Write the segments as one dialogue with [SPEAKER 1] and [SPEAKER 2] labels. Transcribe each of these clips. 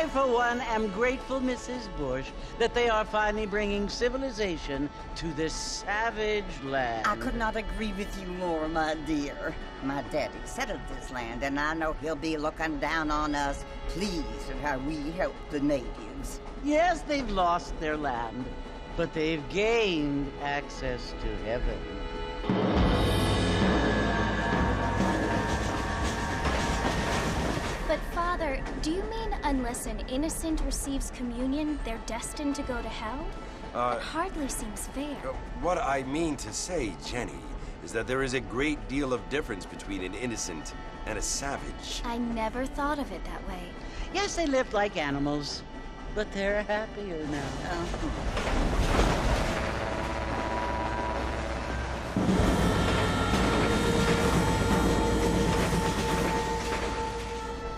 [SPEAKER 1] I, for one, am grateful, Mrs. Bush, that they are finally bringing civilization to this savage land.
[SPEAKER 2] I could not agree with you more, my dear. My daddy settled this land, and I know he'll be looking down on us, pleased at how we help the natives.
[SPEAKER 1] Yes, they've lost their land, but they've gained access to heaven.
[SPEAKER 3] But Father, do you mean unless an innocent receives communion, they're destined to go to hell? That hardly seems fair.
[SPEAKER 4] What I mean to say, Jenny, is that there is a great deal of difference between an innocent and a savage.
[SPEAKER 3] I never thought of it that way.
[SPEAKER 1] Yes, they lived like animals, but they're happier now.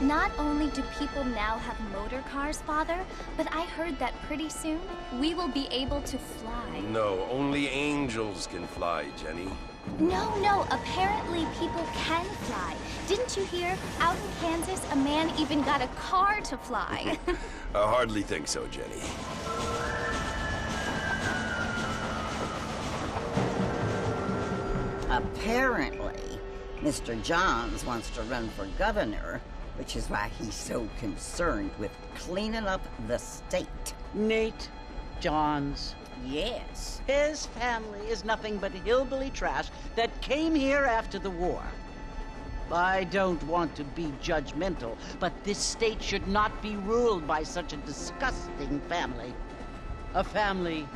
[SPEAKER 3] Not only do people now have motor cars, Father, but I heard that pretty soon we will be able to fly.
[SPEAKER 4] No, only angels can fly, Jenny.
[SPEAKER 3] No, apparently people can fly. Didn't you hear? Out in Kansas, a man even got a car to fly.
[SPEAKER 4] I hardly think so, Jenny.
[SPEAKER 2] Apparently, Mr. Johns wants to run for governor, which is why he's so concerned with cleaning up the state.
[SPEAKER 1] Nate Johns.
[SPEAKER 2] Yes.
[SPEAKER 1] His family is nothing but hillbilly trash that came here after the war. I don't want to be judgmental, but this state should not be ruled by such a disgusting family. A family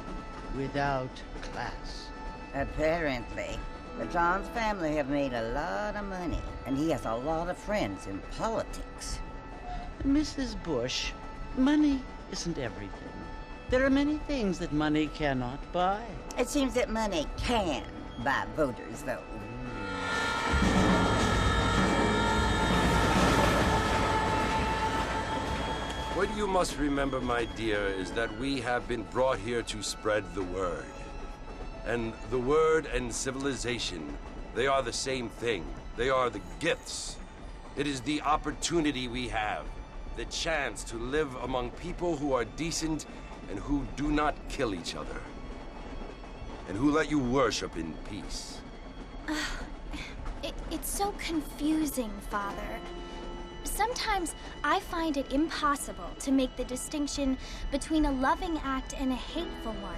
[SPEAKER 1] without class.
[SPEAKER 2] Apparently, the Johns family have made a lot of money, and he has a lot of friends in politics.
[SPEAKER 1] Mrs. Bush, money isn't everything. There are many things that money cannot buy.
[SPEAKER 2] It seems that money can buy voters, though.
[SPEAKER 4] What you must remember, my dear, is that we have been brought here to spread the word. And the word and civilization, they are the same thing. They are the gifts. It is the opportunity we have, the chance to live among people who are decent and who do not kill each other, and who let you worship in peace.
[SPEAKER 3] It's so confusing, Father. Sometimes I find it impossible to make the distinction between a loving act and a hateful one.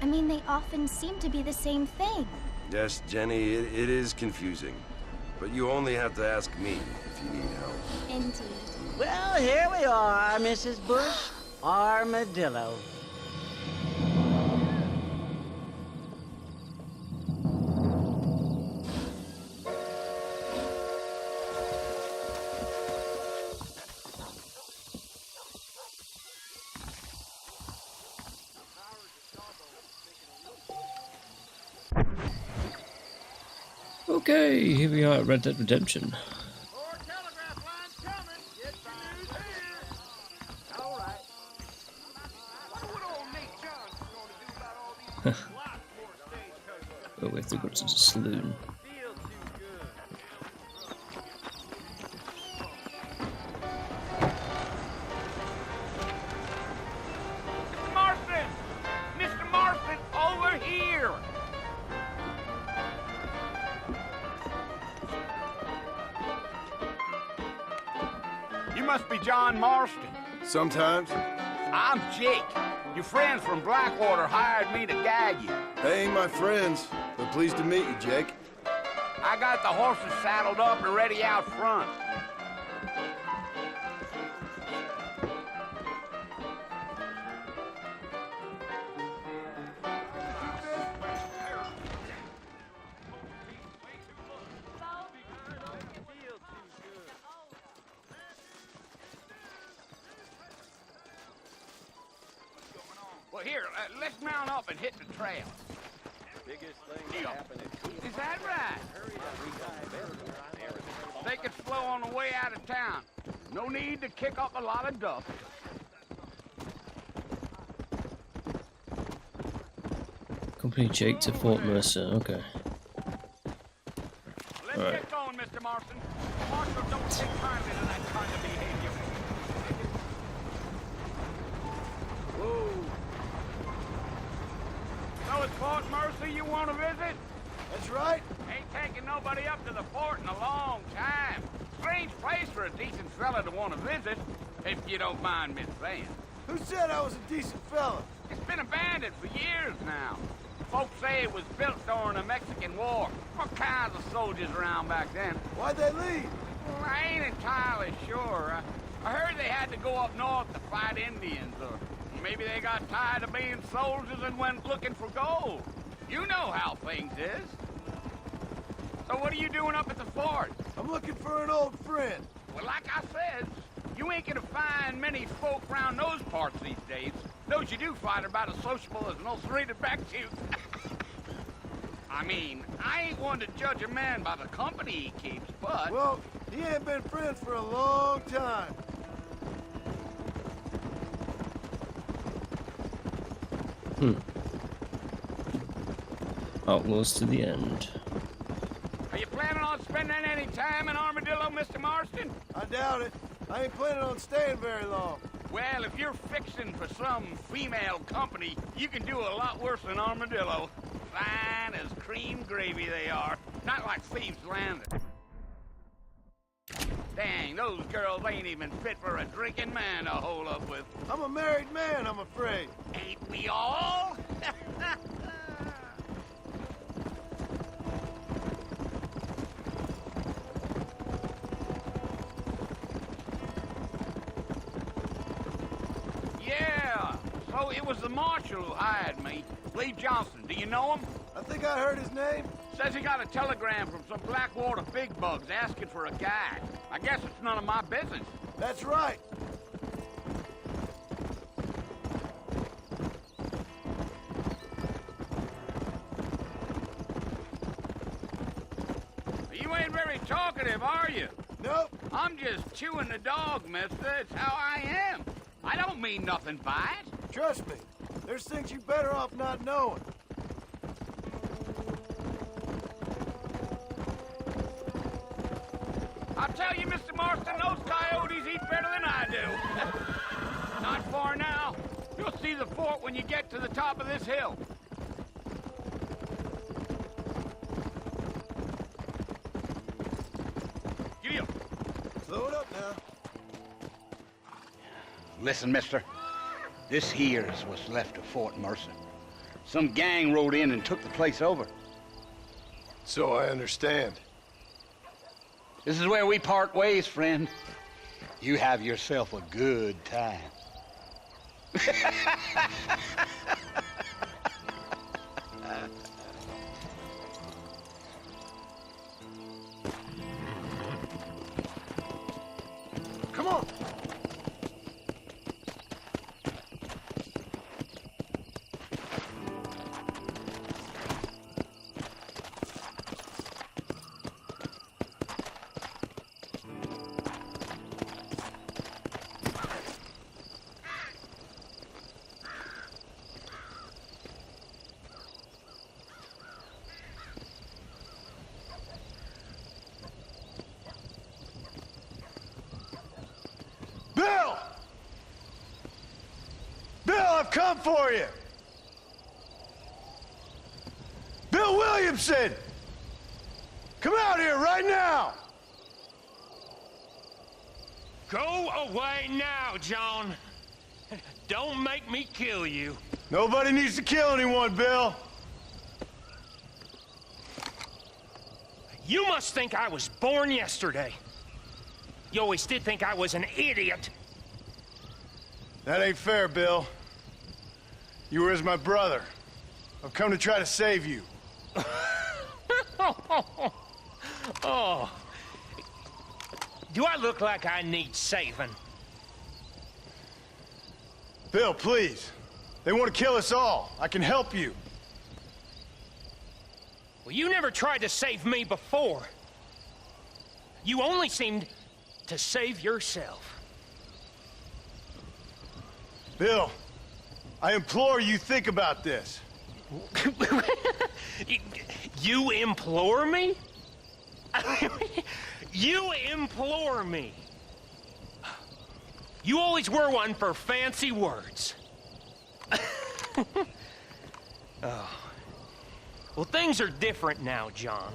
[SPEAKER 3] I mean, they often seem to be the same thing.
[SPEAKER 4] Yes, Jenny, it is confusing. But you only have to ask me if you need help.
[SPEAKER 3] Indeed.
[SPEAKER 1] Well, here we are, Mrs. Bush. Armadillo.
[SPEAKER 5] Okay, here we are at Red Dead Redemption.
[SPEAKER 6] More telegraph lines coming. Get the news here. All right. What would old Nate Johns going to do about all these lots more stagecoaches?
[SPEAKER 5] Oh, we have to go to the saloon.
[SPEAKER 6] Feel too good. Mr. Marston! Mr. Marston, over here! You must be John Marston.
[SPEAKER 7] Sometimes.
[SPEAKER 6] I'm Jake. Your friends from Blackwater hired me to guide you.
[SPEAKER 7] They ain't my friends, but pleased to meet you, Jake.
[SPEAKER 6] I got the horses saddled up and ready out front. Well, here, let's mount up and hit the trail. Biggest thing that happened is that right? They could flow on the way out of town. No need to kick up a lot of dust.
[SPEAKER 5] Accompany Jake to Fort Mercer, okay.
[SPEAKER 6] Let's get going, Mr. Marston. Marshal don't take kindly to that kind of behavior. Whoa. So it's Fort Mercy you want to visit?
[SPEAKER 7] That's right.
[SPEAKER 6] Ain't taking nobody up to the fort in a long time. Strange place for a decent fella to want to visit, if you don't mind me saying.
[SPEAKER 7] Who said I was a decent fella?
[SPEAKER 6] It's been abandoned for years now. Folks say it was built during the Mexican War. All kinds of soldiers around back then.
[SPEAKER 7] Why'd they leave?
[SPEAKER 6] Well, I ain't entirely sure. I heard they had to go up north to fight Indians, or maybe they got tired of being soldiers and went looking for gold. You know how things is. So what are you doing up at the fort?
[SPEAKER 7] I'm looking for an old friend.
[SPEAKER 6] Well, like I said, you ain't gonna find many folk around those parts these days. Those you do find are about as sociable as an ulcerated back tooth. I mean, I ain't one to judge a man by the company he keeps, but...
[SPEAKER 7] Well, he ain't been friends for a long time.
[SPEAKER 5] Outlaws to the end.
[SPEAKER 6] Are you planning on spending any time in Armadillo, Mr. Marston?
[SPEAKER 7] I doubt it. I ain't planning on staying very long.
[SPEAKER 6] Well, if you're fixing for some female company, you can do a lot worse than Armadillo. Fine as cream gravy they are. Not like Thieves Landing. Dang, those girls ain't even fit for a drinking man to hole up with.
[SPEAKER 7] I'm a married man, I'm afraid.
[SPEAKER 6] Ain't we all? Yeah, so it was the marshal who hired me. Lee Johnson, do you know him?
[SPEAKER 7] I think I heard his name.
[SPEAKER 6] Says he got a telegram from some Blackwater big bugs asking for a guide. I guess it's none of my business.
[SPEAKER 7] That's right.
[SPEAKER 6] You ain't very talkative, are you?
[SPEAKER 7] Nope.
[SPEAKER 6] I'm just chewing the dog, mister. It's how I am. I don't mean nothing by it.
[SPEAKER 7] Trust me. There's things you better off not knowing.
[SPEAKER 6] I'll tell you, Mr. Marston, those coyotes eat better than I do. Not far now. You'll see the fort when you get to the top of this hill. Giddy up.
[SPEAKER 7] Slow it up now.
[SPEAKER 6] Listen, mister. This here's what's left of Fort Mercy. Some gang rode in and took the place over.
[SPEAKER 7] So I understand.
[SPEAKER 6] This is where we part ways, friend. You have yourself a good time.
[SPEAKER 7] Come on. Bill! Bill, I've come for you! Bill Williamson! Come out here right now!
[SPEAKER 8] Go away now, John. Don't make me kill you.
[SPEAKER 7] Nobody needs to kill anyone, Bill.
[SPEAKER 8] You must think I was born yesterday. You always did think I was an idiot.
[SPEAKER 7] That ain't fair, Bill. You were as my brother. I've come to try to save you.
[SPEAKER 8] Oh. Do I look like I need saving?
[SPEAKER 7] Bill, please. They want to kill us all. I can help you.
[SPEAKER 8] Well, you never tried to save me before. You only seemed to save yourself.
[SPEAKER 7] Bill, I implore you think about this.
[SPEAKER 8] You implore me? You implore me. You always were one for fancy words. Oh. Well, things are different now, John.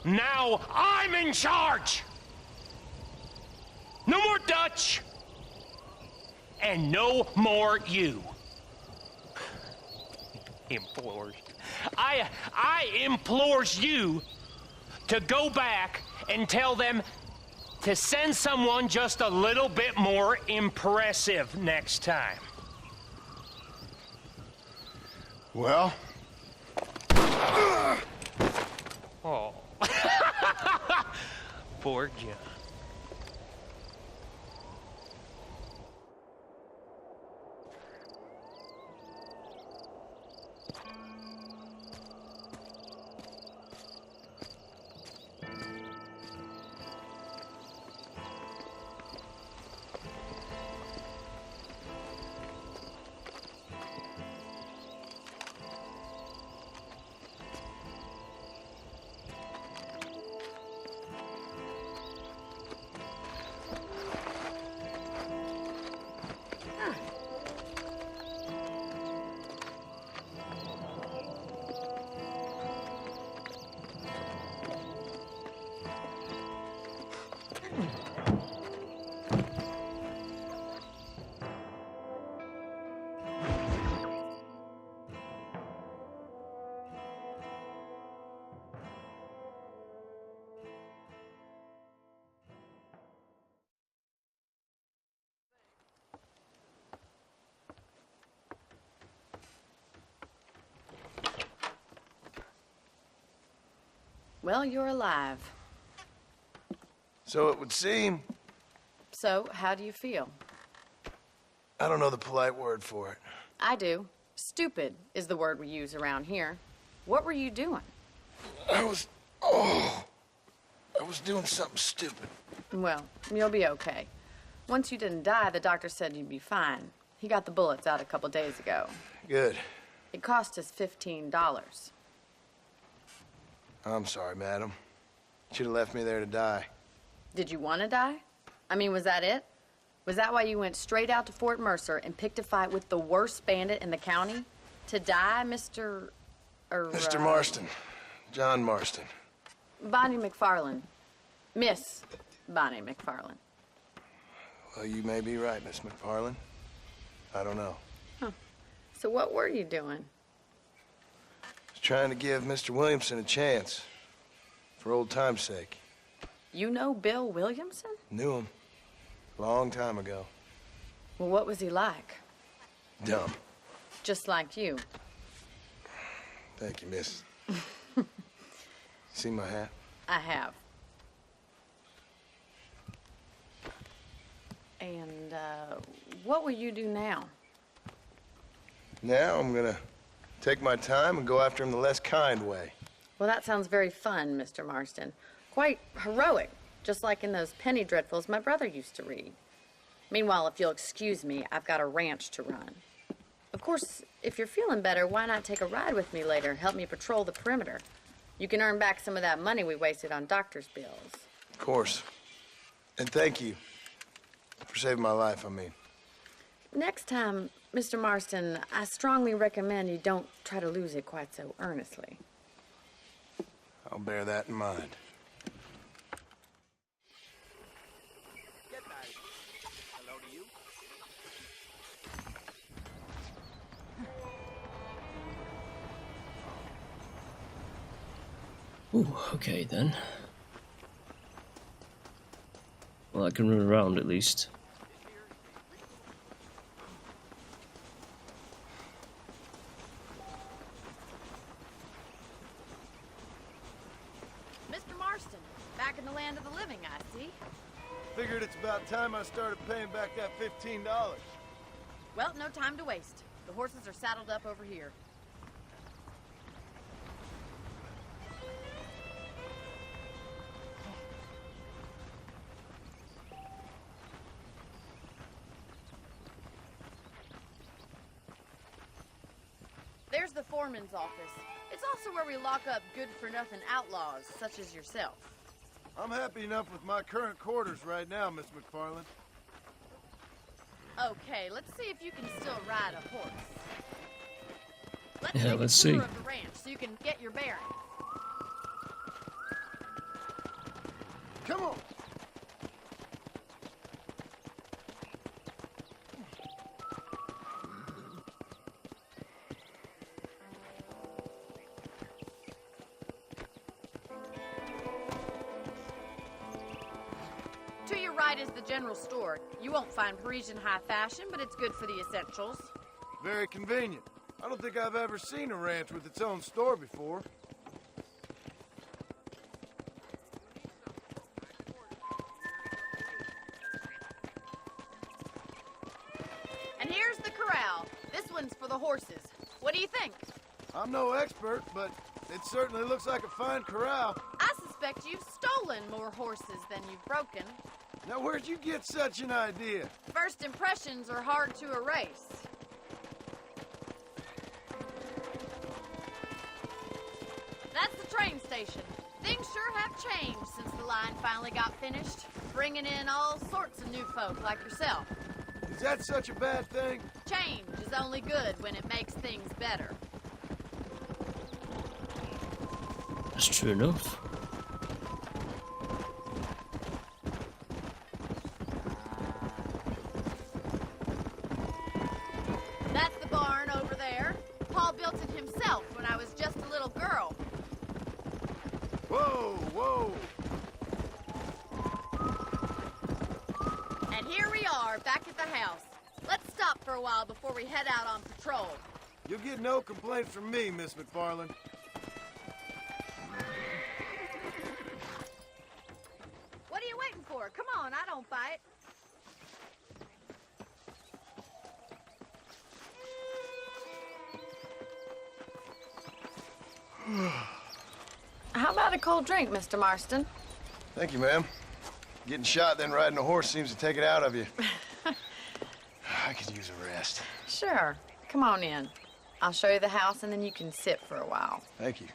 [SPEAKER 8] Now I'm in charge! No more Dutch! And no more you. Implores. I implores you to go back and tell them to send someone just a little bit more impressive next time.
[SPEAKER 7] Well?
[SPEAKER 8] Oh. Poor John.
[SPEAKER 9] Well, you're alive.
[SPEAKER 7] So it would seem.
[SPEAKER 9] So, how do you feel?
[SPEAKER 7] I don't know the polite word for it.
[SPEAKER 9] I do. Stupid is the word we use around here. What were you doing?
[SPEAKER 7] I was doing something stupid.
[SPEAKER 9] Well, you'll be okay. Once you didn't die, the doctor said you'd be fine. He got the bullets out a couple days ago.
[SPEAKER 7] Good.
[SPEAKER 9] It cost us $15.
[SPEAKER 7] I'm sorry, madam. Should have left me there to die.
[SPEAKER 9] Did you want to die? I mean, was that it? Was that why you went straight out to Fort Mercer and picked a fight with the worst bandit in the county? To die, Mr.
[SPEAKER 7] Mr. Marston. John Marston.
[SPEAKER 9] Bonnie McFarland. Miss Bonnie McFarland.
[SPEAKER 7] Well, you may be right, Miss McFarland. I don't know.
[SPEAKER 9] Huh. So what were you doing?
[SPEAKER 7] Was trying to give Mr. Williamson a chance. For old time's sake.
[SPEAKER 9] You know Bill Williamson?
[SPEAKER 7] Knew him. Long time ago.
[SPEAKER 9] Well, what was he like?
[SPEAKER 7] Dumb.
[SPEAKER 9] Just like you.
[SPEAKER 7] Thank you, miss. See my hat?
[SPEAKER 9] I have. And, what will you do now?
[SPEAKER 7] Now I'm gonna take my time and go after him the less kind way.
[SPEAKER 9] Well, that sounds very fun, Mr. Marston. Quite heroic, just like in those penny dreadfuls my brother used to read. Meanwhile, if you'll excuse me, I've got a ranch to run. Of course, if you're feeling better, why not take a ride with me later and help me patrol the perimeter? You can earn back some of that money we wasted on doctor's bills.
[SPEAKER 7] Of course. And thank you for saving my life, I mean.
[SPEAKER 9] Next time, Mr. Marston, I strongly recommend you don't try to lose it quite so earnestly.
[SPEAKER 7] I'll bear that in mind.
[SPEAKER 6] Hello to you.
[SPEAKER 5] Ooh, okay then. Well, I can run around at least.
[SPEAKER 9] Mr. Marston, back in the land of the living, I see.
[SPEAKER 7] Figured it's about time I started paying back that $15.
[SPEAKER 9] Well, no time to waste. The horses are saddled up over here. There's the foreman's office. It's also where we lock up good-for-nothing outlaws, such as yourself.
[SPEAKER 7] I'm happy enough with my current quarters right now, Miss McFarland.
[SPEAKER 9] Okay, let's see if you can still ride a horse. Let's
[SPEAKER 5] Yeah,
[SPEAKER 9] take
[SPEAKER 5] let's
[SPEAKER 9] a tour
[SPEAKER 5] see.
[SPEAKER 9] of the ranch so you can get your bearings.
[SPEAKER 7] Come on.
[SPEAKER 9] To your right is the general store. You won't find Parisian high fashion, but it's good for the essentials.
[SPEAKER 7] Very convenient. I don't think I've ever seen a ranch with its own store before.
[SPEAKER 9] And here's the corral. This one's for the horses. What do you think?
[SPEAKER 7] I'm no expert, but it certainly looks like a fine corral.
[SPEAKER 9] I suspect you've stolen more horses than you've broken.
[SPEAKER 7] Now, where'd you get such an idea?
[SPEAKER 9] First impressions are hard to erase. That's the train station. Things sure have changed since the line finally got finished, bringing in all sorts of new folk like yourself.
[SPEAKER 7] Is that such a bad thing?
[SPEAKER 9] Change is only good when it makes things better.
[SPEAKER 5] That's true enough.
[SPEAKER 9] That's the barn over there. Paul built it himself when I was just a little girl.
[SPEAKER 7] Whoa, whoa.
[SPEAKER 9] And here we are, back at the house. Let's stop for a while before we head out on patrol.
[SPEAKER 7] You'll get no complaints from me, Miss McFarland.
[SPEAKER 9] What are you waiting for? Come on, I don't bite. How about a cold drink, Mr. Marston?
[SPEAKER 7] Thank you, ma'am. Getting shot, then riding a horse seems to take it out of you. I could use a rest.
[SPEAKER 9] Sure. Come on in. I'll show you the house, and then you can sit for a while.
[SPEAKER 7] Thank you.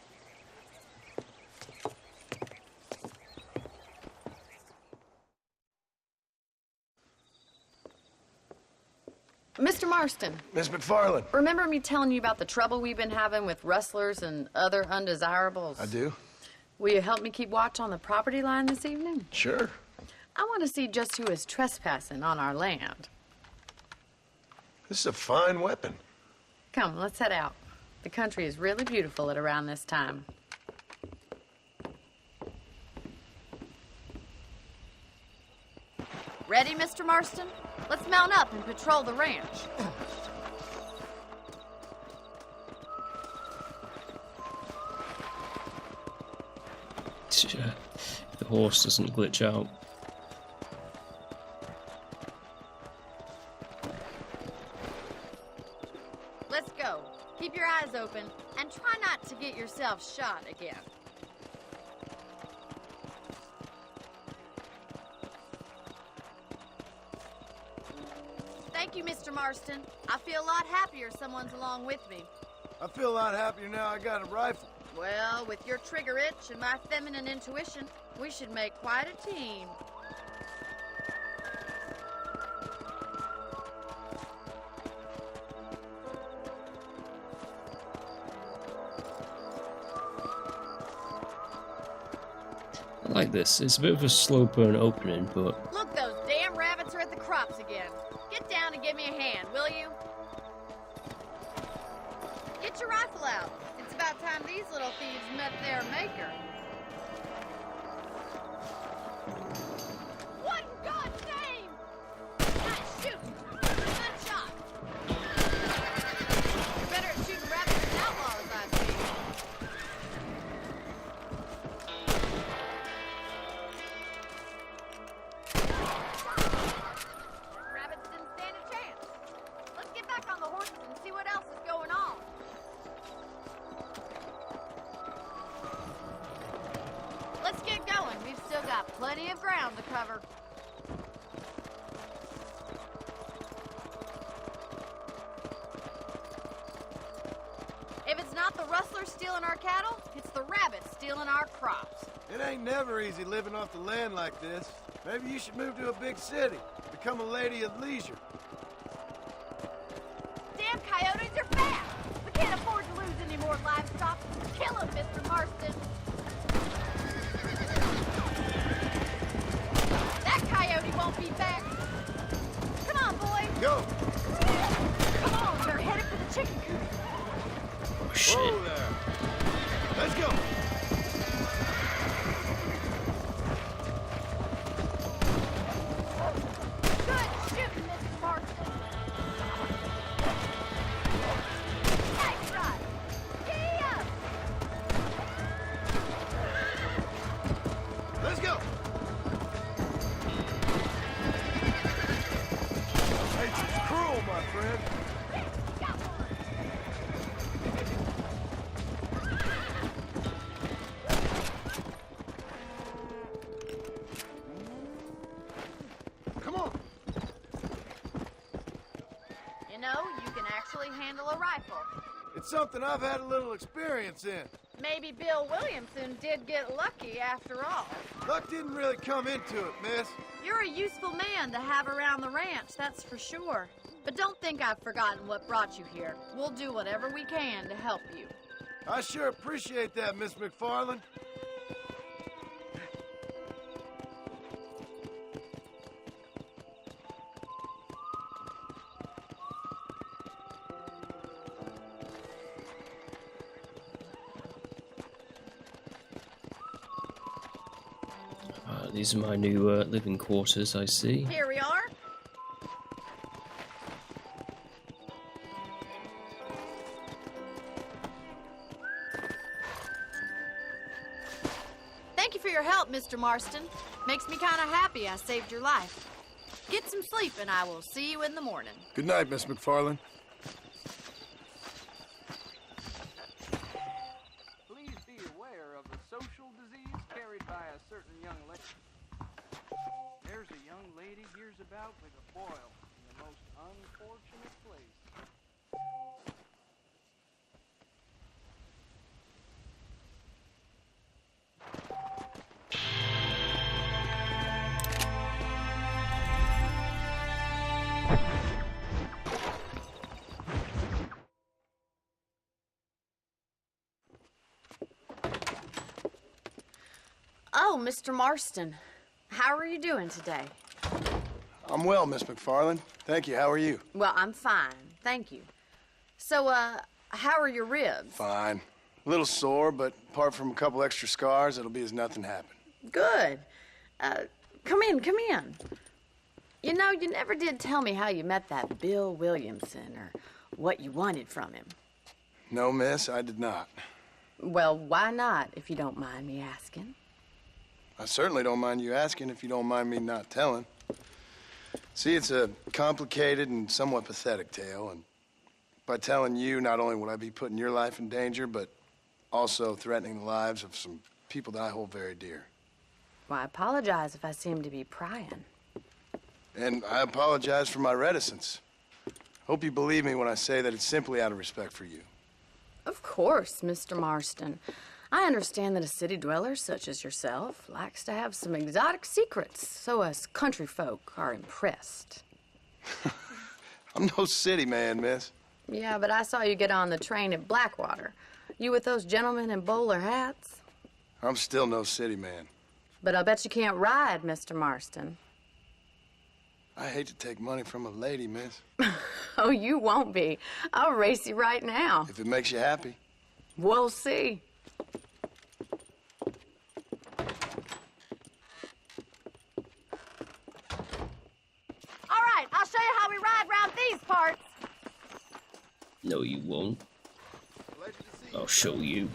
[SPEAKER 9] Mr. Marston,
[SPEAKER 7] Miss McFarland.
[SPEAKER 9] remember me telling you about the trouble we've been having with rustlers and other undesirables?
[SPEAKER 7] I do?
[SPEAKER 9] Will you help me keep watch on the property line this evening?
[SPEAKER 7] Sure.
[SPEAKER 9] I want to see just who is trespassing on our land.
[SPEAKER 7] This is a fine weapon.
[SPEAKER 9] Come, let's head out. The country is really beautiful at around this time. Ready, Mr. Marston? Let's mount up and patrol the ranch.
[SPEAKER 5] If the horse doesn't glitch out.
[SPEAKER 9] Let's go. Keep your eyes open and try not to get yourself shot again. Thank you, Mr. Marston. I feel a lot happier someone's along with me.
[SPEAKER 7] I feel a lot happier now I got a rifle.
[SPEAKER 9] Well, with your trigger itch and my feminine intuition, we should make quite a team.
[SPEAKER 5] I like this. It's a bit of a slow burn opening, but
[SPEAKER 9] Look, those damn rabbits are at the crops again. Get down and give me a hand, will you? Get your rifle out. It's about time these little thieves met their maker. What in God's name? Nice shooting. Good shot. You're better at shooting rabbits than outlaws, I see. Rabbits didn't stand a chance. Let's get back on the horses and see what else is going on. Let's get going. We've still got plenty of ground to cover. If it's not the rustlers stealing our cattle, it's the rabbits stealing our crops.
[SPEAKER 7] It ain't never easy living off the land like this. Maybe you should move to a big city, become a lady of leisure.
[SPEAKER 10] coyotes are fast. We can't afford to lose any more livestock. Kill them, Mr. Marston. That coyote won't be back. Come on, boys.
[SPEAKER 7] Go!
[SPEAKER 10] Come on, they're headed for the chicken coop.
[SPEAKER 5] Oh, shit.
[SPEAKER 7] Whoa there. Let's go!
[SPEAKER 10] Good shooting, Mr. Marston. Nice shot. Gee up.
[SPEAKER 7] Let's go! Nature's cruel, my friend.
[SPEAKER 10] Got one.
[SPEAKER 7] Come on!
[SPEAKER 10] You know, you can actually handle a rifle.
[SPEAKER 7] It's something I've had a little experience in.
[SPEAKER 10] Maybe Bill Williamson did get lucky after all.
[SPEAKER 7] Luck didn't really come into it, miss.
[SPEAKER 10] You're a useful man to have around the ranch, that's for sure. But don't think I've forgotten what brought you here. We'll do whatever we can to help you.
[SPEAKER 7] I sure appreciate that, Miss McFarland.
[SPEAKER 5] These are my new living quarters, I see.
[SPEAKER 10] Here we are. Thank you for your help, Mr. Marston. Makes me kind of happy I saved your life. Get some sleep and I will see you in the morning.
[SPEAKER 7] Good night, Miss McFarland.
[SPEAKER 6] Please be aware of a social disease carried by a certain young lady. There's a young lady hears about with a boil in the most unfortunate place.
[SPEAKER 9] Oh, Mr. Marston. How are you doing today?
[SPEAKER 7] I'm well, Miss McFarland. Thank you. How are you?
[SPEAKER 9] Well, I'm fine. Thank you. So, how are your ribs?
[SPEAKER 7] Fine. A little sore, but apart from a couple extra scars, it'll be as nothing happened.
[SPEAKER 9] Good. Come in, come in. You know, you never did tell me how you met that Bill Williamson or what you wanted from him.
[SPEAKER 7] No, miss, I did not.
[SPEAKER 9] Well, why not, if you don't mind me asking?
[SPEAKER 7] I certainly don't mind you asking if you don't mind me not telling. See, it's a complicated and somewhat pathetic tale, and by telling you, not only would I be putting your life in danger, but also threatening the lives of some people that I hold very dear.
[SPEAKER 9] Well, I apologize if I seem to be prying.
[SPEAKER 7] And I apologize for my reticence. Hope you believe me when I say that it's simply out of respect for you.
[SPEAKER 9] Of course, Mr. Marston. I understand that a city dweller such as yourself likes to have some exotic secrets, so us country folk are impressed.
[SPEAKER 7] I'm no city man, miss.
[SPEAKER 9] Yeah, but I saw you get on the train at Blackwater. You with those gentlemen in bowler hats?
[SPEAKER 7] I'm still no city man.
[SPEAKER 9] But I bet you can't ride, Mr. Marston.
[SPEAKER 7] I hate to take money from a lady, miss.
[SPEAKER 9] Oh, you won't be. I'll race you right now.
[SPEAKER 7] If it makes you happy.
[SPEAKER 9] We'll see.
[SPEAKER 10] All right, I'll show you how we ride round these parts.
[SPEAKER 5] No, you won't. I'll show you.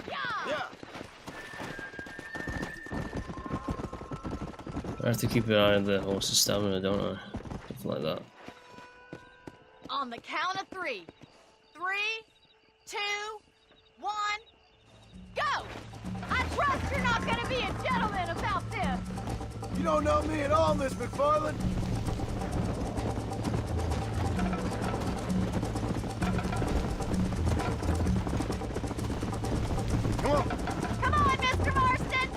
[SPEAKER 7] Yeah.
[SPEAKER 5] I have to keep an eye on the horse's stamina, don't I? Something like that.
[SPEAKER 10] On the count of 3. 3, 2, 1, go! I trust you're not gonna be a gentleman about this.
[SPEAKER 7] You don't know me at all, Miss McFarland. Come on.
[SPEAKER 10] Come on, Mr. Marston.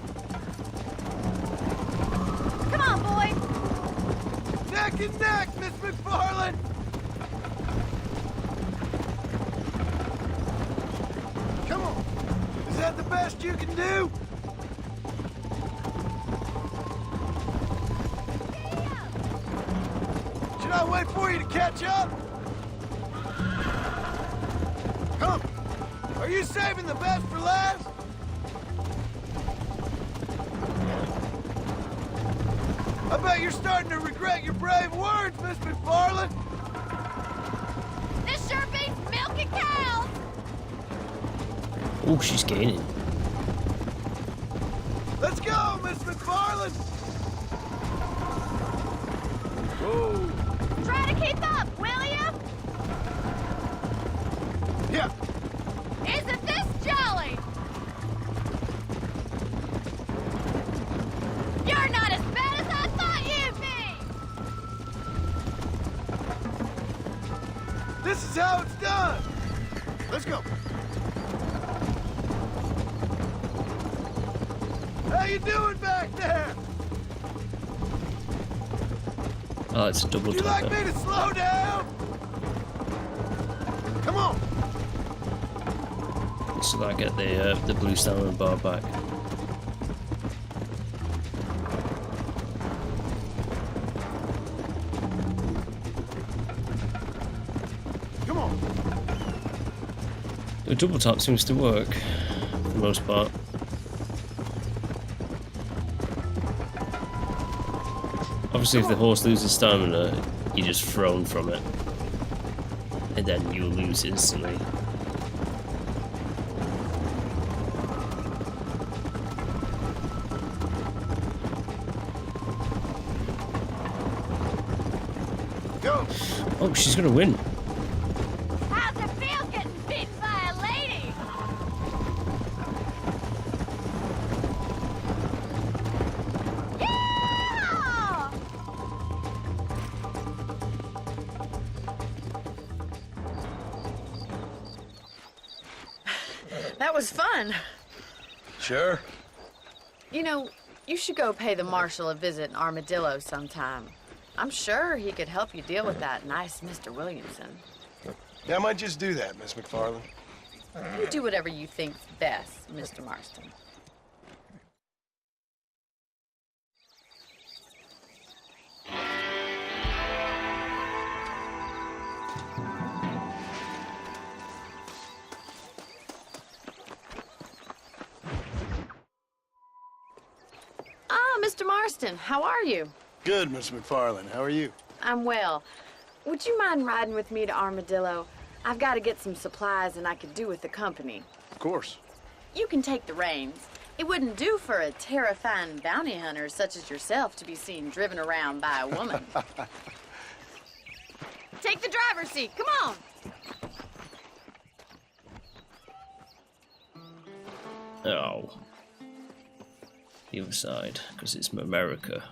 [SPEAKER 10] Come on, boys.
[SPEAKER 7] Neck and neck, Miss McFarland. I'll wait for you to catch up. Come. Are you saving the best for last? I bet you're starting to regret your brave words, Miss McFarland.
[SPEAKER 10] This sure beats milking cows!
[SPEAKER 5] Oh, she's gaining.
[SPEAKER 7] Let's go, Miss McFarland! Whoa!
[SPEAKER 10] Try to keep up, will ya?
[SPEAKER 7] Yeah.
[SPEAKER 10] Isn't this jolly? You're not as bad as I thought you'd be!
[SPEAKER 7] This is how it's done. Let's go. How you doing back there?
[SPEAKER 5] Oh, it's a double
[SPEAKER 7] Would you like
[SPEAKER 5] tapper.
[SPEAKER 7] me to slow down? Come on.
[SPEAKER 5] So that I get the blue stamina bar back.
[SPEAKER 7] Come on.
[SPEAKER 5] The double tap seems to work for the most part. Obviously, if the horse loses stamina, you're just thrown from it, and then you lose instantly.
[SPEAKER 7] Go.
[SPEAKER 5] Oh, she's gonna win.
[SPEAKER 10] How's it feel getting beaten by a lady? Yeah!
[SPEAKER 9] That was fun.
[SPEAKER 7] Sure.
[SPEAKER 9] You know, you should go pay the marshal a visit in Armadillo sometime. I'm sure he could help you deal with that nice Mr. Williamson.
[SPEAKER 7] Yeah, I might just do that, Miss McFarland.
[SPEAKER 9] You do whatever you think's best, Mr. Marston. Ah, Mr. Marston, how are you?
[SPEAKER 7] Good, Miss McFarland. How are you?
[SPEAKER 9] I'm well. Would you mind riding with me to Armadillo? I've got to get some supplies and I could do with the company.
[SPEAKER 7] Of course.
[SPEAKER 9] You can take the reins. It wouldn't do for a terrifying bounty hunter such as yourself to be seen driven around by a woman. Take the driver's seat. Come on.
[SPEAKER 5] Oh. The other side, because it's America.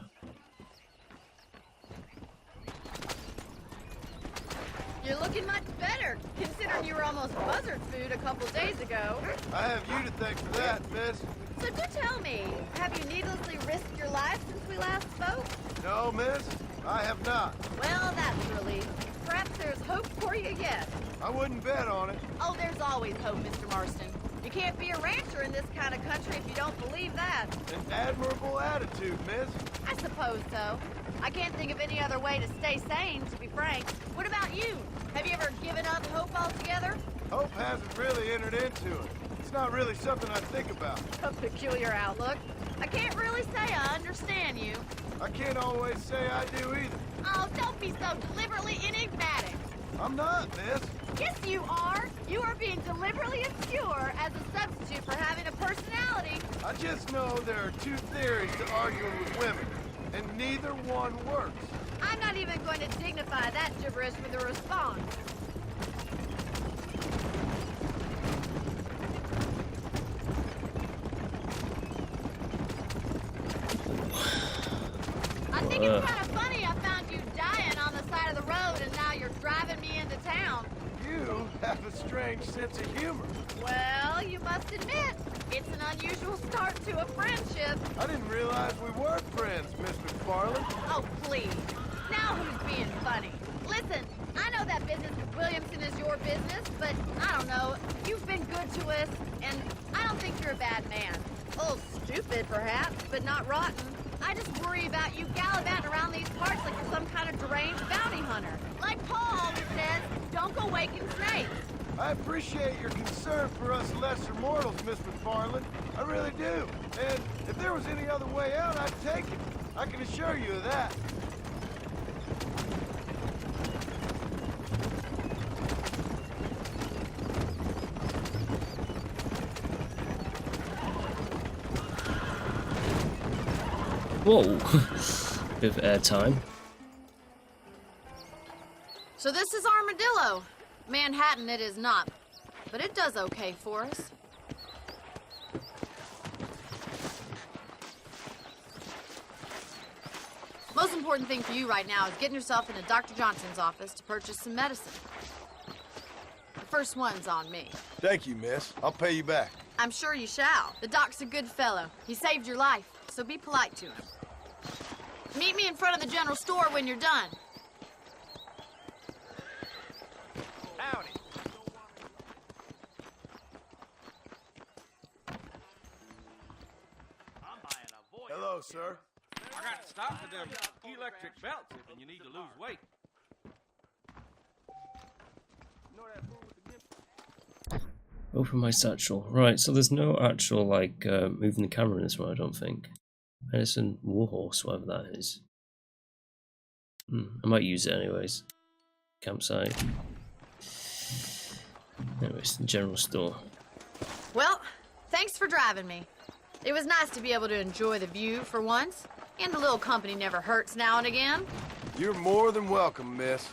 [SPEAKER 10] You're looking much better, considering you were almost buzzard food a couple days ago.
[SPEAKER 7] I have you to thank for that, miss.
[SPEAKER 10] So do tell me, have you needlessly risked your life since we last spoke?
[SPEAKER 7] No, miss, I have not.
[SPEAKER 10] Well, that's a relief. Perhaps there's hope for you yet.
[SPEAKER 7] I wouldn't bet on it.
[SPEAKER 10] Oh, there's always hope, Mr. Marston. You can't be a rancher in this kind of country if you don't believe that.
[SPEAKER 7] An admirable attitude, miss.
[SPEAKER 10] I suppose so. I can't think of any other way to stay sane, to be frank. What about you? Have you ever given up hope altogether?
[SPEAKER 7] Hope hasn't really entered into it. It's not really something I think about.
[SPEAKER 10] A peculiar outlook. I can't really say I understand you.
[SPEAKER 7] I can't always say I do either.
[SPEAKER 10] Oh, don't be so deliberately enigmatic.
[SPEAKER 7] I'm not, miss.
[SPEAKER 10] Yes, you are. You are being deliberately obscure as a substitute for having a personality.
[SPEAKER 7] I just know there are two theories to arguing with women, and neither one works.
[SPEAKER 10] I'm not even going to dignify that gibberish with a response. I think it's kind of funny I found you dying on the side of the road and now you're driving me into town.
[SPEAKER 7] You have a strange sense of humor.
[SPEAKER 10] Well, you must admit, it's an unusual start to a friendship.
[SPEAKER 7] I didn't realize we were friends, Miss McFarland.
[SPEAKER 10] Oh, please. Now who's being funny? Listen, I know that business with Williamson is your business, but I don't know. You've been good to us, and I don't think you're a bad man. A little stupid, perhaps, but not rotten. I just worry about you gallivanting around these parts like you're some kind of deranged bounty hunter. Like Paul always says, don't go waking snakes.
[SPEAKER 7] I appreciate your concern for us lesser mortals, Miss McFarland. I really do. And if there was any other way out, I'd take it. I can assure you of that.
[SPEAKER 5] Whoa. Bit of airtime.
[SPEAKER 9] So this is Armadillo. Manhattan it is not, but it does okay for us. Most important thing for you right now is getting yourself into Dr. Johnson's office to purchase some medicine. The first one's on me.
[SPEAKER 7] Thank you, miss. I'll pay you back.
[SPEAKER 9] I'm sure you shall. The doc's a good fellow. He saved your life, so be polite to him. Meet me in front of the general store when you're done.
[SPEAKER 6] Howdy. I'm buying a voice.
[SPEAKER 7] Hello, sir.
[SPEAKER 6] I got to stop for them electric belts if you need to lose weight. You know that fool with the gift?
[SPEAKER 5] Open my satchel. Right, so there's no actual, like, moving the camera in this one, I don't think. Medicine Warhorse, whatever that is. I might use it anyways. Campsite. Anyways, the general store.
[SPEAKER 9] Well, thanks for driving me. It was nice to be able to enjoy the view for once, and a little company never hurts now and again.
[SPEAKER 7] You're more than welcome, miss.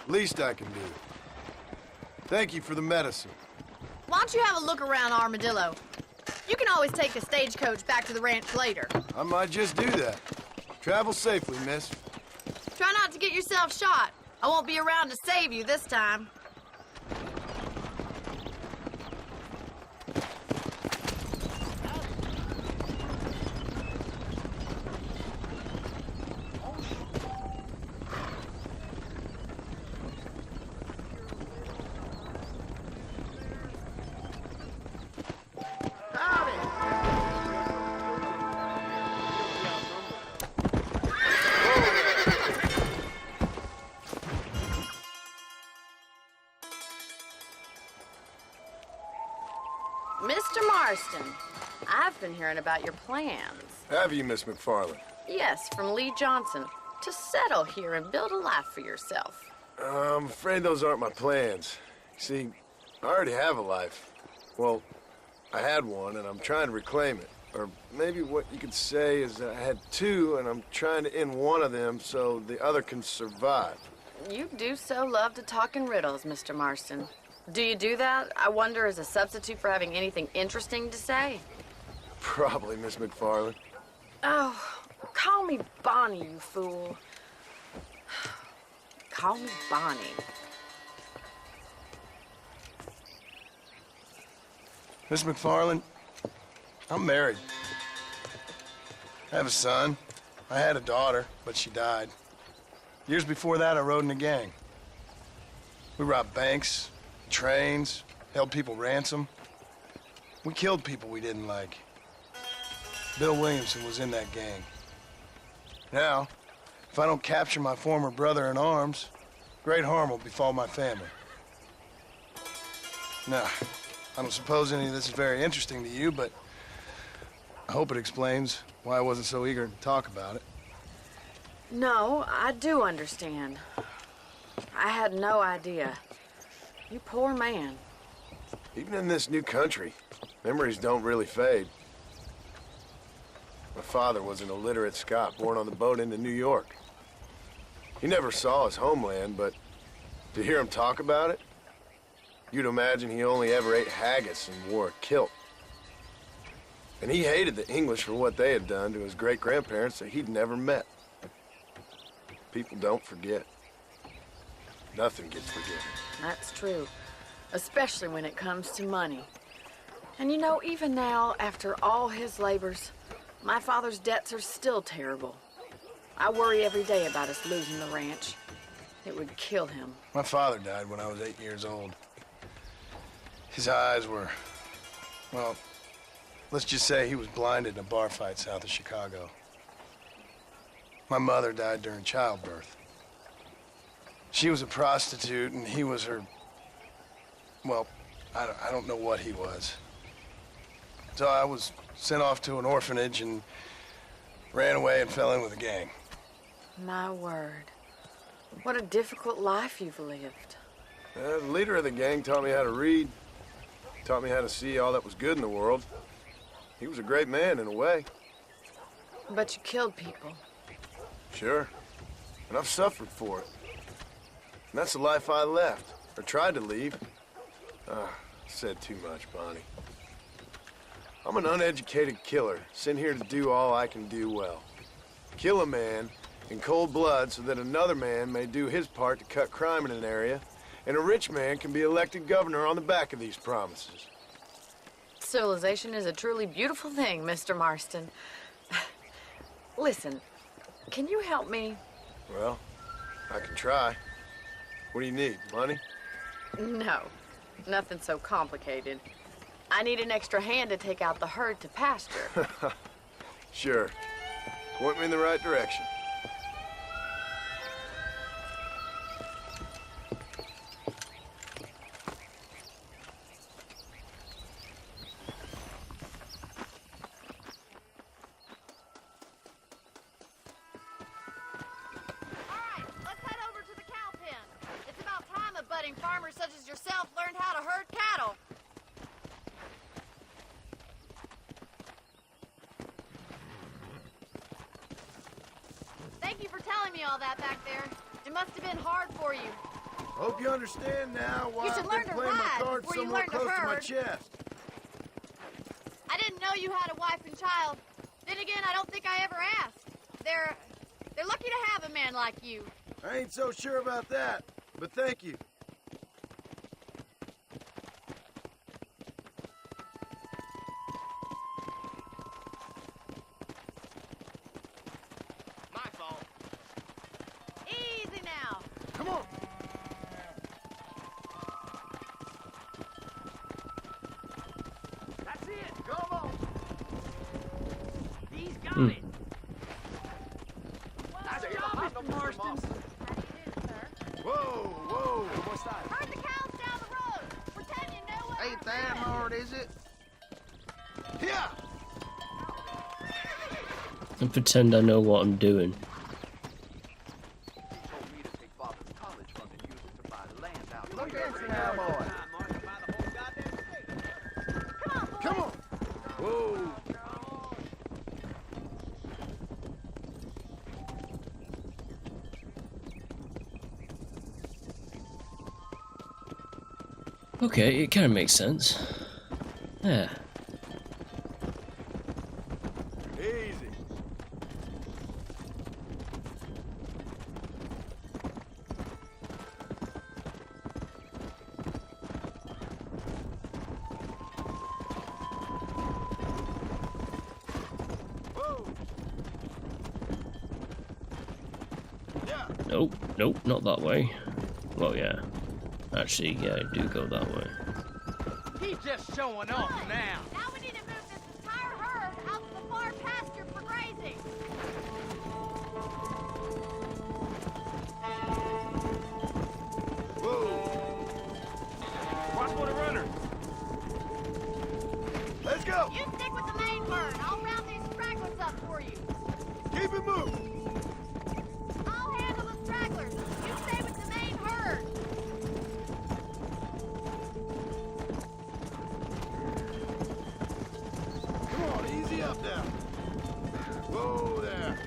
[SPEAKER 7] Least I can do. Thank you for the medicine.
[SPEAKER 9] Why don't you have a look around Armadillo? You can always take a stagecoach back to the ranch later.
[SPEAKER 7] I might just do that. Travel safely, miss.
[SPEAKER 9] Try not to get yourself shot. I won't be around to save you this time. Mr. Marston, I've been hearing about your plans.
[SPEAKER 7] Have you, Miss McFarland?
[SPEAKER 9] Yes, from Lee Johnson, to settle here and build a life for yourself.
[SPEAKER 7] I'm afraid those aren't my plans. See, I already have a life. Well, I had one, and I'm trying to reclaim it. Or maybe what you could say is that I had two, and I'm trying to end one of them so the other can survive.
[SPEAKER 9] You do so love to talk in riddles, Mr. Marston. Do you do that, I wonder, as a substitute for having anything interesting to say?
[SPEAKER 7] Probably, Miss McFarland.
[SPEAKER 9] Oh, call me Bonnie, you fool. Call me Bonnie.
[SPEAKER 7] Miss McFarland, I'm married. I have a son. I had a daughter, but she died. Years before that, I rode in a gang. We robbed banks, trains, held people ransom. We killed people we didn't like. Bill Williamson was in that gang. Now, if I don't capture my former brother in arms, great harm will befall my family. Now, I don't suppose any of this is very interesting to you, but I hope it explains why I wasn't so eager to talk about it.
[SPEAKER 9] No, I do understand. I had no idea. You poor man.
[SPEAKER 7] Even in this new country, memories don't really fade. My father was an illiterate Scot born on the boat into New York. He never saw his homeland, but to hear him talk about it, you'd imagine he only ever ate haggis and wore a kilt. And he hated the English for what they had done to his great-grandparents that he'd never met. People don't forget. Nothing gets forgiven.
[SPEAKER 9] That's true, especially when it comes to money. And you know, even now, after all his labors, my father's debts are still terrible. I worry every day about us losing the ranch. It would kill him.
[SPEAKER 7] My father died when I was 8 years old. His eyes were, well, let's just say he was blinded in a bar fight south of Chicago. My mother died during childbirth. She was a prostitute, and he was her... Well, I don't know what he was. So I was sent off to an orphanage and ran away and fell in with a gang.
[SPEAKER 9] My word. What a difficult life you've lived.
[SPEAKER 7] The leader of the gang taught me how to read. Taught me how to see all that was good in the world. He was a great man in a way.
[SPEAKER 9] But you killed people.
[SPEAKER 7] Sure. And I've suffered for it. And that's the life I left, or tried to leave. Said too much, Bonnie. I'm an uneducated killer, sent here to do all I can do well. Kill a man in cold blood so that another man may do his part to cut crime in an area, and a rich man can be elected governor on the back of these promises.
[SPEAKER 9] Civilization is a truly beautiful thing, Mr. Marston. Listen, can you help me?
[SPEAKER 7] Well, I can try. What do you need, money?
[SPEAKER 9] No, nothing so complicated. I need an extra hand to take out the herd to pasture.
[SPEAKER 7] Sure. Point me in the right direction.
[SPEAKER 10] Alright, let's head over to the cow pen. It's about time a budding farmer such as yourself learned how to herd cattle. Thank you for telling me all that back there. It must have been hard for you.
[SPEAKER 7] Hope you understand now why
[SPEAKER 10] You should
[SPEAKER 7] I've
[SPEAKER 10] learn
[SPEAKER 7] been
[SPEAKER 10] to
[SPEAKER 7] playing my
[SPEAKER 10] ride
[SPEAKER 7] cards
[SPEAKER 10] before you
[SPEAKER 7] somewhere
[SPEAKER 10] learn to
[SPEAKER 7] close to my
[SPEAKER 10] herd.
[SPEAKER 7] chest.
[SPEAKER 10] I didn't know you had a wife and child. Then again, I don't think I ever asked. They're lucky to have a man like you.
[SPEAKER 7] I ain't so sure about that, but thank you.
[SPEAKER 6] My fault.
[SPEAKER 10] Easy now.
[SPEAKER 7] Come on.
[SPEAKER 6] That's it. Come on. He's got it. Nice job, Mr. Marston.
[SPEAKER 7] Whoa.
[SPEAKER 6] What's that?
[SPEAKER 10] Herd the cows down the road. Pretend you know what.
[SPEAKER 6] Ain't that hard, is it?
[SPEAKER 7] Yeah.
[SPEAKER 5] And pretend I know what I'm doing.
[SPEAKER 6] He told me to take Father's college fund and use it to buy land out
[SPEAKER 7] Look
[SPEAKER 6] here.
[SPEAKER 7] at you now, boy.
[SPEAKER 10] Come on, boys.
[SPEAKER 7] Come on. Whoa.
[SPEAKER 5] Okay, it kind of makes sense. Yeah.
[SPEAKER 7] Easy. Whoa. Yeah.
[SPEAKER 5] Nope, not that way. Well, yeah. Actually, yeah, I do go that way.
[SPEAKER 6] He's just showing off now.
[SPEAKER 10] Now we need to move this entire herd out to the far pasture for grazing.
[SPEAKER 7] Whoa.
[SPEAKER 6] Watch for the runner.
[SPEAKER 7] Let's go.
[SPEAKER 10] You stick with the main herd. I'll round these stragglers up for you.
[SPEAKER 7] Keep it moving.
[SPEAKER 10] I'll handle the stragglers. You stay with the main herd.
[SPEAKER 7] Come on, easy up now. Whoa there.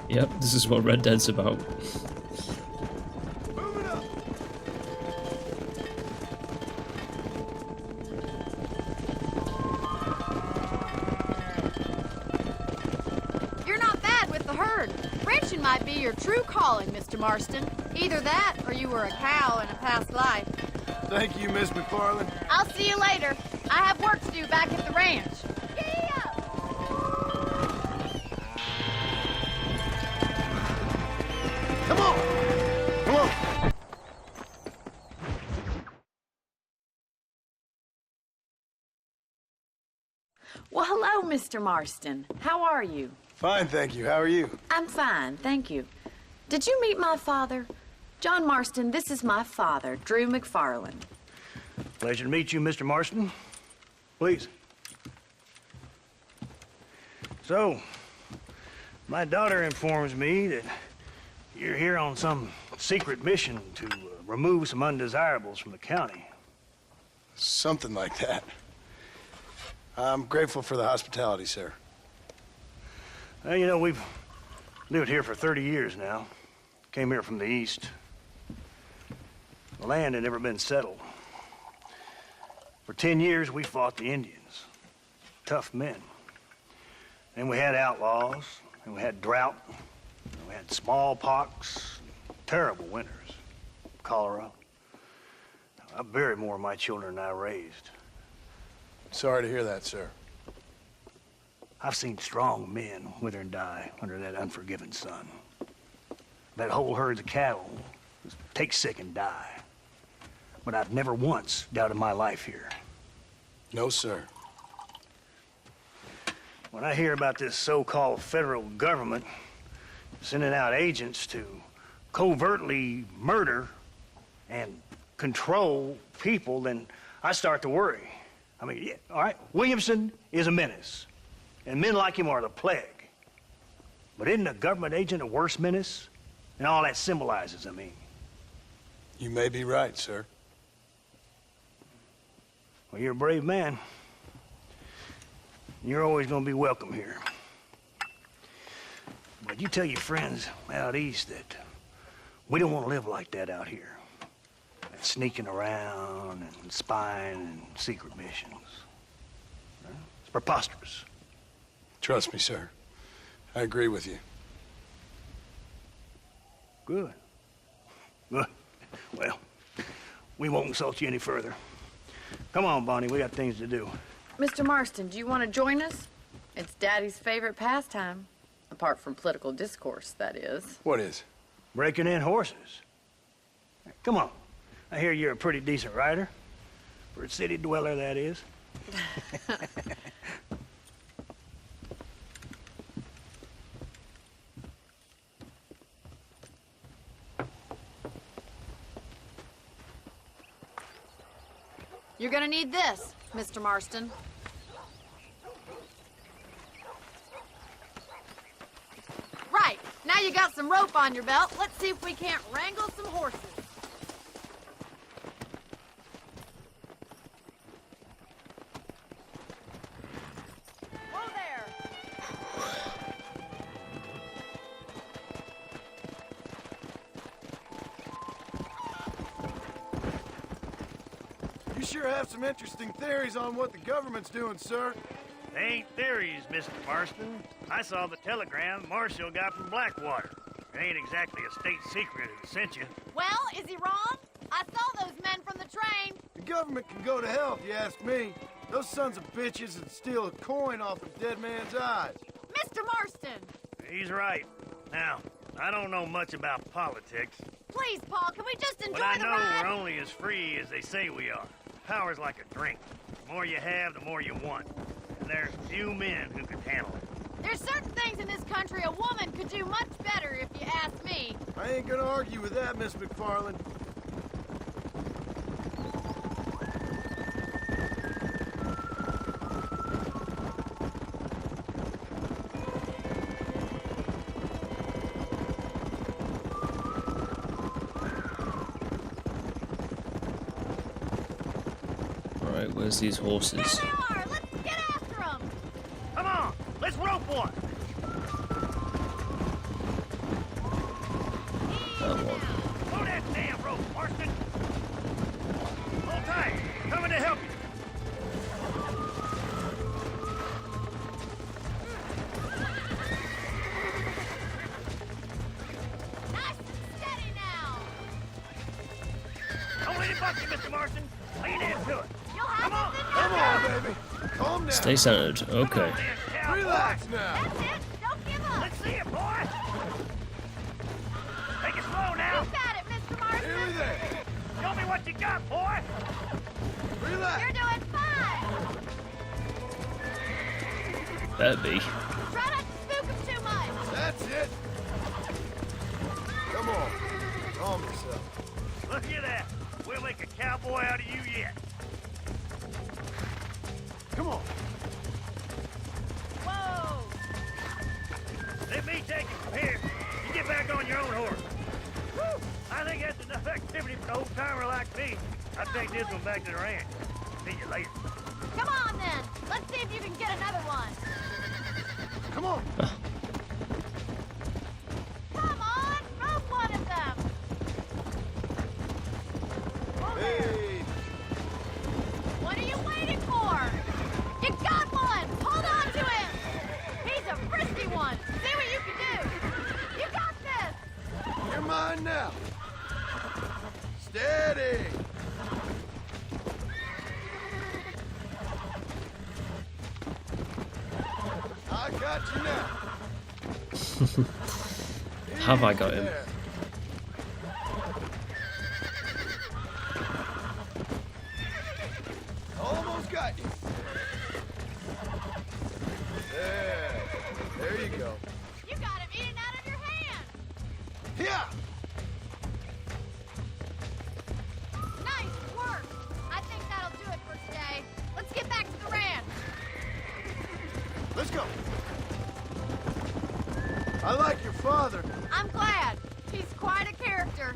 [SPEAKER 5] Yep, this is what Red Dead's about.
[SPEAKER 7] Move it up.
[SPEAKER 10] You're not bad with the herd. Ranching might be your true calling, Mr. Marston. Either that, or you were a cow in a past life.
[SPEAKER 7] Thank you, Miss McFarland.
[SPEAKER 10] I'll see you later. I have work to do back at the ranch.
[SPEAKER 7] Come on. Come on.
[SPEAKER 9] Well, hello, Mr. Marston. How are you?
[SPEAKER 7] Fine, thank you. How are you?
[SPEAKER 9] I'm fine, thank you. Did you meet my father? John Marston, this is my father, Drew McFarland.
[SPEAKER 11] Pleasure to meet you, Mr. Marston. Please. So, my daughter informs me that you're here on some secret mission to remove some undesirables from the county.
[SPEAKER 7] Something like that. I'm grateful for the hospitality, sir.
[SPEAKER 11] Well, you know, we've lived here for 30 years now. Came here from the east. The land had never been settled. For 10 years, we fought the Indians. Tough men. And we had outlaws, and we had drought, and we had smallpox, terrible winters, cholera. I buried more of my children than I raised.
[SPEAKER 7] Sorry to hear that, sir.
[SPEAKER 11] I've seen strong men wither and die under that unforgiving sun. That whole herds of cattle just take sick and die. But I've never once doubted my life here.
[SPEAKER 7] No, sir.
[SPEAKER 11] When I hear about this so-called federal government sending out agents to covertly murder and control people, then I start to worry. I mean, yeah, all right, Williamson is a menace, and men like him are the plague. But isn't a government agent a worse menace? And all that symbolizes, I mean.
[SPEAKER 7] You may be right, sir.
[SPEAKER 11] Well, you're a brave man. You're always gonna be welcome here. But you tell your friends out east that we don't want to live like that out here. That sneaking around and spying and secret missions. It's preposterous.
[SPEAKER 7] Trust me, sir. I agree with you.
[SPEAKER 11] Good. Good. Well, we won't insult you any further. Come on, Bonnie, we got things to do.
[SPEAKER 9] Mr. Marston, do you want to join us? It's Daddy's favorite pastime. Apart from political discourse, that is.
[SPEAKER 7] What is?
[SPEAKER 11] Breaking in horses. Come on. I hear you're a pretty decent rider. For a city dweller, that is.
[SPEAKER 10] You're gonna need this, Mr. Marston. Right, now you got some rope on your belt. Let's see if we can't wrangle some horses. Whoa there!
[SPEAKER 7] You sure have some interesting theories on what the government's doing, sir.
[SPEAKER 11] They ain't theories, Mr. Marston. I saw the telegram Marshall got from Blackwater. It ain't exactly a state secret it sent you.
[SPEAKER 10] Well, is he wrong? I saw those men from the train.
[SPEAKER 7] The government can go to hell if you ask me. Those sons of bitches would steal a coin off a dead man's eyes.
[SPEAKER 10] Mr. Marston!
[SPEAKER 11] He's right. Now, I don't know much about politics,
[SPEAKER 10] Please, Paul, can we just enjoy
[SPEAKER 11] but I
[SPEAKER 10] the
[SPEAKER 11] know
[SPEAKER 10] ride?
[SPEAKER 11] we're only as free as they say we are. Power's like a drink. The more you have, the more you want. And there's few men who can handle it.
[SPEAKER 10] There's certain things in this country a woman could do much better, if you ask me.
[SPEAKER 7] I ain't gonna argue with that, Miss McFarland.
[SPEAKER 5] Alright, where's these horses?
[SPEAKER 10] There they are! Let's get after them!
[SPEAKER 11] Come on, let's rope one.
[SPEAKER 5] That one.
[SPEAKER 11] Pull that damn rope, Marston. Hold tight. Coming to help you.
[SPEAKER 10] Nice and steady now!
[SPEAKER 11] Don't let it buck you, Mr. Marston. Lean into it.
[SPEAKER 10] You'll have
[SPEAKER 11] Come on.
[SPEAKER 10] this in
[SPEAKER 7] Come
[SPEAKER 10] no
[SPEAKER 7] on,
[SPEAKER 10] time.
[SPEAKER 7] baby. Calm down.
[SPEAKER 5] Stay centered. Okay.
[SPEAKER 7] Relax now.
[SPEAKER 10] That's it! Don't give up!
[SPEAKER 11] Let's see it, boy. Take it slow now.
[SPEAKER 10] You got it, Mr. Marston!
[SPEAKER 7] Nearly there.
[SPEAKER 11] Show me what you got, boy.
[SPEAKER 10] You're
[SPEAKER 7] Relax.
[SPEAKER 10] doing fine!
[SPEAKER 5] Better be.
[SPEAKER 10] Try not to spook him too much.
[SPEAKER 7] That's it. Come on. Calm yourself.
[SPEAKER 11] Look at that. We'll make a cowboy out of you yet. Come on.
[SPEAKER 10] Whoa!
[SPEAKER 11] Let me take you from here. You get back on your own horse. Woo! I think that's enough activity for an old-timer like me. I'll take this one back to the ranch. See you later.
[SPEAKER 10] Come on then. Let's see if you can get another one.
[SPEAKER 7] Come on.
[SPEAKER 10] Come on, rub one of them.
[SPEAKER 7] Hey.
[SPEAKER 10] What are you waiting for? You got one. Hold on to him. He's a frisky one. See what you can do. You got this.
[SPEAKER 7] You're mine now. Steady. I got you now.
[SPEAKER 5] Have I got him?
[SPEAKER 7] There. Almost got you. There you go.
[SPEAKER 10] You got him eating out of your hand.
[SPEAKER 7] Yeah.
[SPEAKER 10] Nice work. I think that'll do it for today. Let's get back to the ranch.
[SPEAKER 7] Let's go. I like your father.
[SPEAKER 10] I'm glad. He's quite a character.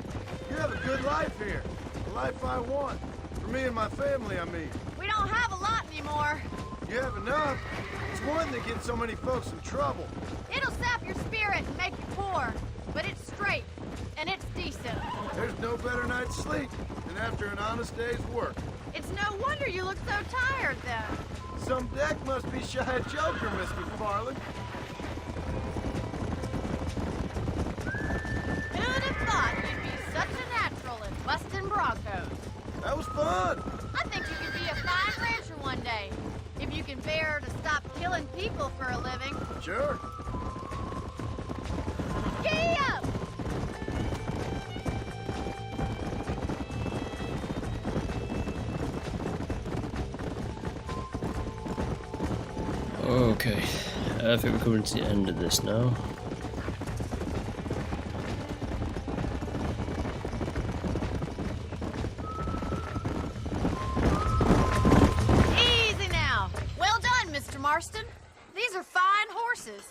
[SPEAKER 7] You have a good life here. The life I want. For me and my family, I mean.
[SPEAKER 10] We don't have a lot anymore.
[SPEAKER 7] You have enough. It's one that gets so many folks in trouble.
[SPEAKER 10] It'll sap your spirit and make you poor. But it's straight. And it's decent.
[SPEAKER 7] There's no better night's sleep than after an honest day's work.
[SPEAKER 10] It's no wonder you look so tired then.
[SPEAKER 7] Some deck must be shy of Joker, Miss McFarland.
[SPEAKER 10] Who'd have thought you'd be such a natural at busting broncos?
[SPEAKER 7] That was fun.
[SPEAKER 10] I think you could be a fine rancher one day. If you can bear to stop killing people for a living.
[SPEAKER 7] Sure.
[SPEAKER 10] Giddy up!
[SPEAKER 5] Okay, I think we're coming to the end of this now.
[SPEAKER 10] Easy now. Well done, Mr. Marston. These are fine horses.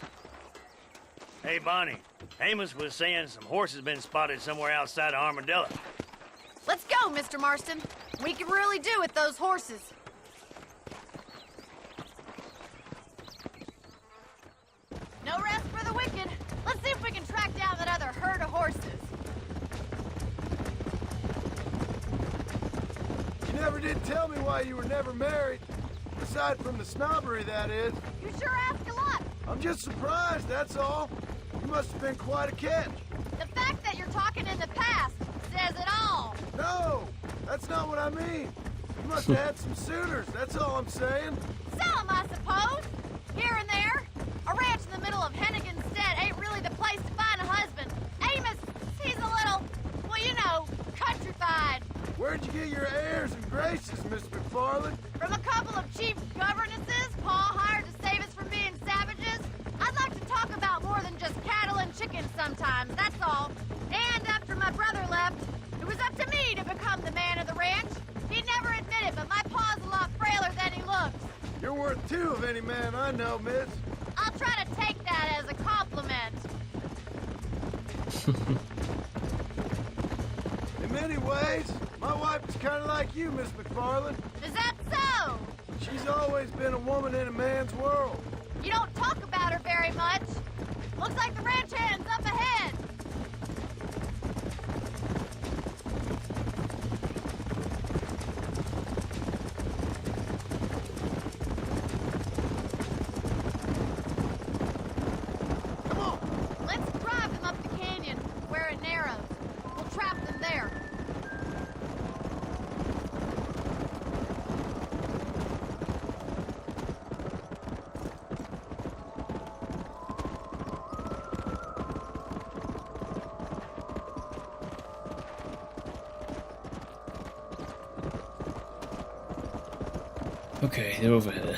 [SPEAKER 11] Hey, Bonnie. Amos was saying some horses been spotted somewhere outside of Armadillo.
[SPEAKER 10] Let's go, Mr. Marston. We can really do with those horses. No rest for the wicked. Let's see if we can track down that other herd of horses.
[SPEAKER 7] You never did tell me why you were never married. Aside from the snobbery, that is.
[SPEAKER 10] You sure ask a lot.
[SPEAKER 7] I'm just surprised, that's all. You must have been quite a catch.
[SPEAKER 10] The fact that you're talking in the past says it all.
[SPEAKER 7] No, that's not what I mean. You must have had some suitors, that's all I'm saying.
[SPEAKER 10] Some, I suppose. Here and there. A ranch in the middle of Hennigan's Stead ain't really the place to find a husband. Amos, he's a little, well, you know, countrified.
[SPEAKER 7] Where'd you get your airs and graces, Miss McFarland?
[SPEAKER 10] From a couple of chief governesses Pa hired to save us from being savages. I'd like to talk about more than just cattle and chickens sometimes, that's all. And after my brother left, it was up to me to become the man of the ranch. He'd never admit it, but my pa's a lot frailer than he looks.
[SPEAKER 7] You're worth two of any man I know, miss.
[SPEAKER 10] I'll try to take that as a compliment.
[SPEAKER 7] In many ways, my wife is kind of like you, Miss McFarland.
[SPEAKER 10] Is that so?
[SPEAKER 7] She's always been a woman in a man's world.
[SPEAKER 10] You don't talk about her very much. Looks like the ranch hand's up ahead.
[SPEAKER 7] Come on.
[SPEAKER 10] Let's drive them up the canyon, where it narrows. We'll trap them there.
[SPEAKER 5] Okay, they're over here.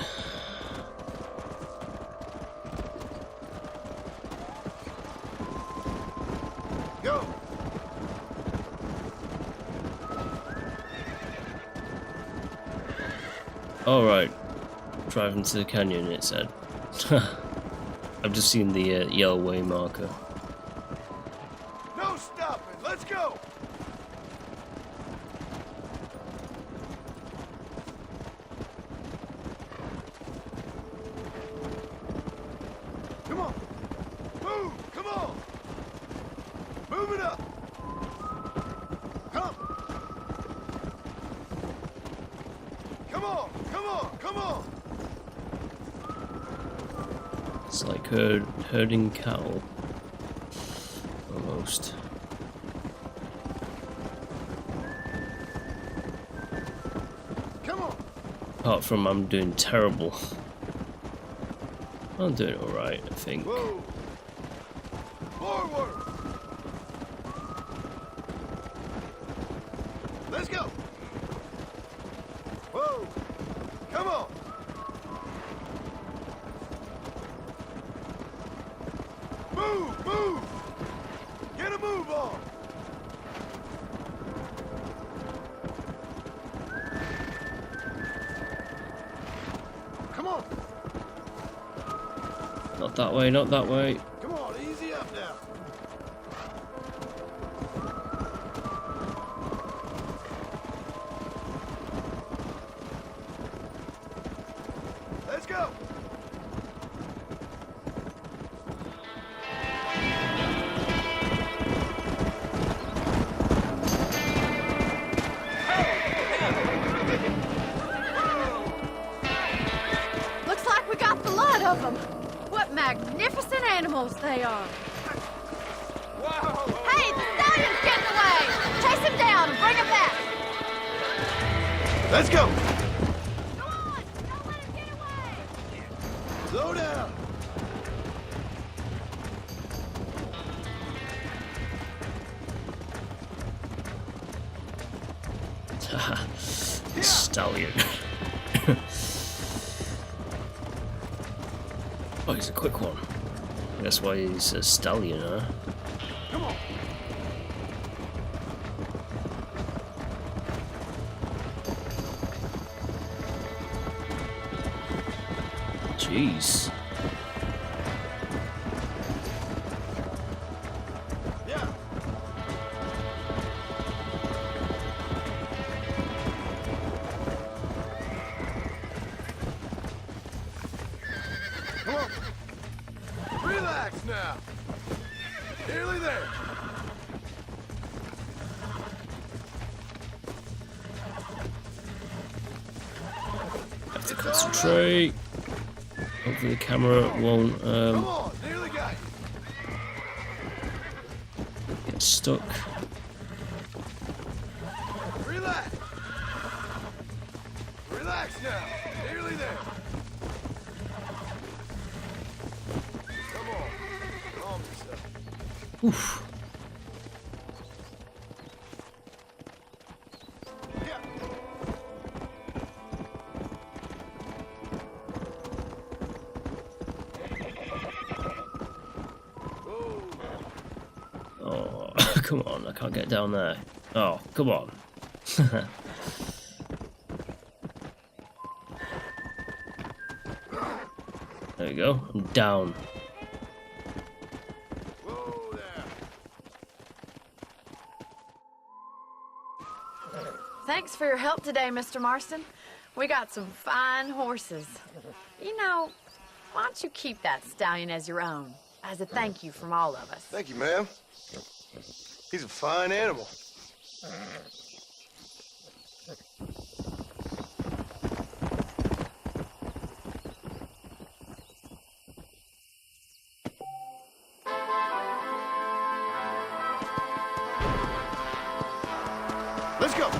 [SPEAKER 5] Alright. Driving to the canyon, it said. I've just seen the yellow way marker.
[SPEAKER 6] No stopping. Let's go. Come on. Move. Come on. Move it up. Come. Come on. Come on. Come on.
[SPEAKER 5] It's like herding cattle. Almost.
[SPEAKER 6] Come on.
[SPEAKER 5] Apart from I'm doing terrible. I'm doing alright, I think.
[SPEAKER 6] Whoa. Forward. Let's go. Whoa. Come on. Move, move. Get a move on. Come on.
[SPEAKER 5] Not that way, not that way.
[SPEAKER 6] Come on, easy up now. Let's go.
[SPEAKER 10] Looks like we got the lot of them. What magnificent animals they are.
[SPEAKER 6] Wow.
[SPEAKER 10] Hey, the stallion's getting away. Chase him down and bring him back.
[SPEAKER 6] Let's go.
[SPEAKER 10] Come on, don't let him get away.
[SPEAKER 6] Slow down.
[SPEAKER 5] Haha. Stallion. Oh, he's a quick one. That's why he's a stallion, huh?
[SPEAKER 6] Come on.
[SPEAKER 5] Jeez.
[SPEAKER 6] Yeah. Come on. Relax now. Nearly there.
[SPEAKER 5] Have to concentrate. Hopefully the camera won't
[SPEAKER 6] Come on, nearly got you.
[SPEAKER 5] get stuck.
[SPEAKER 6] Relax. Relax now. Nearly there. Come on. Calm yourself.
[SPEAKER 5] Oof.
[SPEAKER 6] Yeah. Whoa.
[SPEAKER 5] Oh, come on, I can't get down there. Oh, come on. There we go, I'm down.
[SPEAKER 6] Whoa there.
[SPEAKER 9] Thanks for your help today, Mr. Marston. We got some fine horses. You know, why don't you keep that stallion as your own, as a thank you from all of us?
[SPEAKER 7] Thank you, ma'am. He's a fine animal.
[SPEAKER 6] Let's go.